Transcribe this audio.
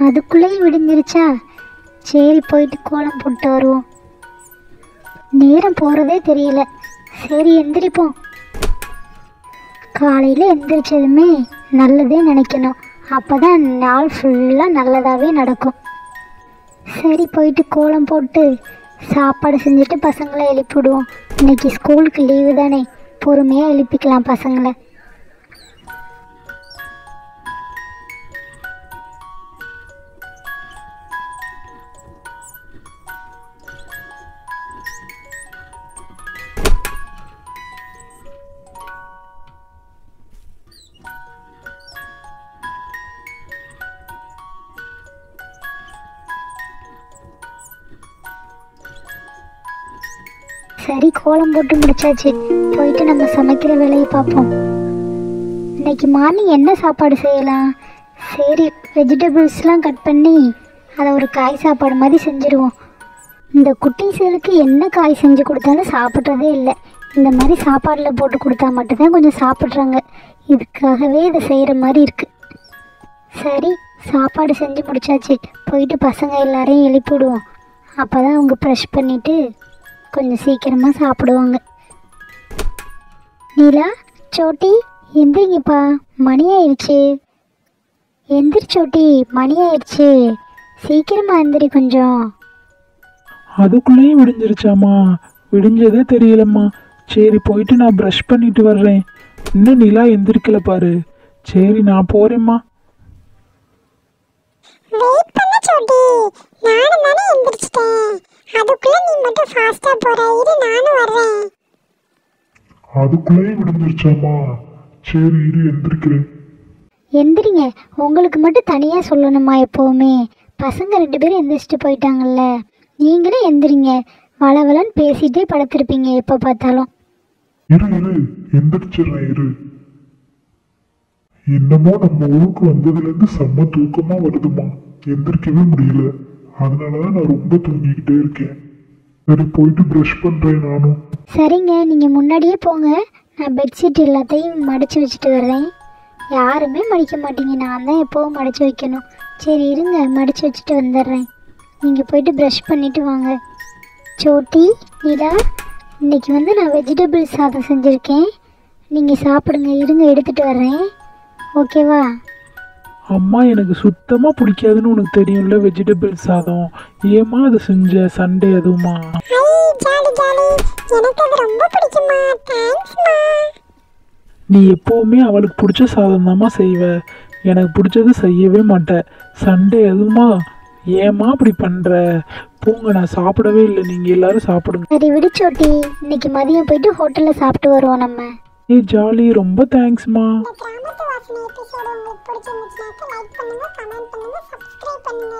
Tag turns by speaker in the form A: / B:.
A: அதுக்குள்ளேயும் விடிஞ்சிருச்சா? சரி போயிட்டு கோலம் போட்டு வருவோம். நேரம் போகிறதே தெரியல. சரி எந்திரிப்போம். காலையில் எந்திரிச்சதுமே நல்லதே நினைக்கணும். அப்போ தான் நாள் ஃபுல்லாக நல்லதாகவே நடக்கும். சரி போயிட்டு கோலம் போட்டு சாப்பாடு செஞ்சுட்டு பசங்களை எழுப்பிவிடுவோம். இன்னைக்கு ஸ்கூலுக்கு லீவு தானே, பொறுமையாக எழுப்பிக்கலாம் பசங்களை. சரி கோலம் போட்டு முடிச்சாச்சு. போயிட்டு நம்ம சமைக்கிற வேலையை பார்ப்போம். இன்னைக்கு மார்னிங் என்ன சாப்பாடு செய்யலாம்? சரி வெஜிடபிள்ஸ்லாம் கட் பண்ணி அதை ஒரு காய் சாப்பாடு மாதிரி செஞ்சுருவோம். இந்த குட்டீஸுகளுக்கு என்ன காய் செஞ்சு கொடுத்தாலும் சாப்பிட்றதே இல்லை. இந்த மாதிரி சாப்பாடில் போட்டு கொடுத்தா மட்டும்தான் கொஞ்சம் சாப்பிட்றாங்க. இதுக்காகவே இதை செய்கிற மாதிரி இருக்குது. சரி சாப்பாடு செஞ்சு முடிச்சாச்சு. போயிட்டு பசங்க எல்லாரையும் எழுப்பிவிடுவோம். அப்போ தான் அவங்க ப்ரெஷ் பண்ணிவிட்டு கொஞ்சம் சீக்கிரமாக சாப்பிடுவாங்க. நீலா, சோட்டி எந்திரிங்கப்பா, மணி ஆயிடுச்சு. எந்திரிச்சோட்டி, மணி ஆயிடுச்சு, சீக்கிரமாக எந்திரி கொஞ்சம்.
B: அதுக்குள்ளேயும் விடிஞ்சிருச்சாம்மா? விடிஞ்சதே தெரியலம்மா. சரி போயிட்டு நான் ப்ரஷ் பண்ணிட்டு வர்றேன். இன்னும் நிலா எந்திரிக்கல பாரு. சரி நான் போறேம்மா.
C: வெயிட் பண்ண சோட்டி, நானும் தானே எந்திரிச்சிட்டேன். அதுக்குள்ள நீ மட்டும் ஃபாஸ்டா போற. இரு நானும் வர்றேன்.
D: அதுக்குள்ளேயும் விடிஞ்சிருச்சாம்மா? சரி இரு எந்திரிக்கிறேன்.
A: எந்திரிங்க. உங்களுக்கு மட்டும் தனியாக சொல்லணுமா எப்போவுமே? பசங்க 2 பேரும் எந்திரிச்சிட்டு போயிட்டாங்கல்ல, நீங்களும் எந்திரிங்க. வளவலன்னு பேசிகிட்டே படுத்திருப்பீங்க எப்போ பார்த்தாலும்.
D: இரு இரு எந்திரிச்சிடுறேன் இரு. என்னமோ நம்ம ஊருக்கு வந்ததுலேருந்து செம்ம தூக்கமா வருதுமா, எந்திரிக்கவே முடியல. அதனாலதான் நான் ரொம்ப தூங்கிக்கிட்டே இருக்கேன். சரி போயிட்டு ப்ரஷ் பண்றேன் நானும்.
A: சரிங்க, நீங்கள் முன்னாடியே போங்க. நான் பெட்ஷீட் எல்லாத்தையும் மடித்து வச்சுட்டு வர்றேன். யாருமே மடிக்க மாட்டீங்க, நான் தான் எப்போவும் மடித்து வைக்கணும். சரி இருங்க, மடித்து வச்சுட்டு வந்துடுறேன். நீங்கள் போயிட்டு ப்ரஷ் பண்ணிவிட்டு வாங்க. சோட்டி, நிலா, இன்றைக்கி வந்து நான் வெஜிடபிள் சாதம் செஞ்சுருக்கேன். நீங்கள் சாப்பிடுங்க. இருங்க எடுத்துகிட்டு வர்றேன். ஓகேவா?
B: அம்மா எனக்கு சுத்தமாக பிடிக்காதுன்னு உனக்கு தெரியும்ல வெஜிடபிள் சாதம். ஏம்மா அதை செஞ்ச சண்டே அதுவுமா?
C: ஐ ஜாலி ஜாலி, எனக்கு அது ரொம்ப பிடிக்குமா. தேங்க்ஸ்மா.
B: நீ எப்போவுமே அவளுக்கு பிடிச்ச சாதம் தாம்மா செய்வ, எனக்கு பிடிச்சது செய்யவே மாட்டேன். சண்டே அதுவுமா? ஏம்மா அப்படி பண்ணுற? போங்க, நான் சாப்பிடவே இல்லை. நீங்கள் எல்லாரும் சாப்பிடுங்க.
A: சரி விடுச்சோட்டி, இன்னைக்கு மதியம் போயிட்டு ஹோட்டலில் சாப்பிட்டு வருவோம் நம்ம.
B: ஏய் ஜாலி, ரொம்ப தேங்க்ஸ்மா.
C: இந்த கிராமத்து வாசனை எபிசோடு உங்களுக்கு பிடிச்சிருந்துச்சுன்னா லைக் பண்ணுங்க, கமெண்ட் பண்ணுங்க, சப்ஸ்கிரைப் பண்ணுங்க.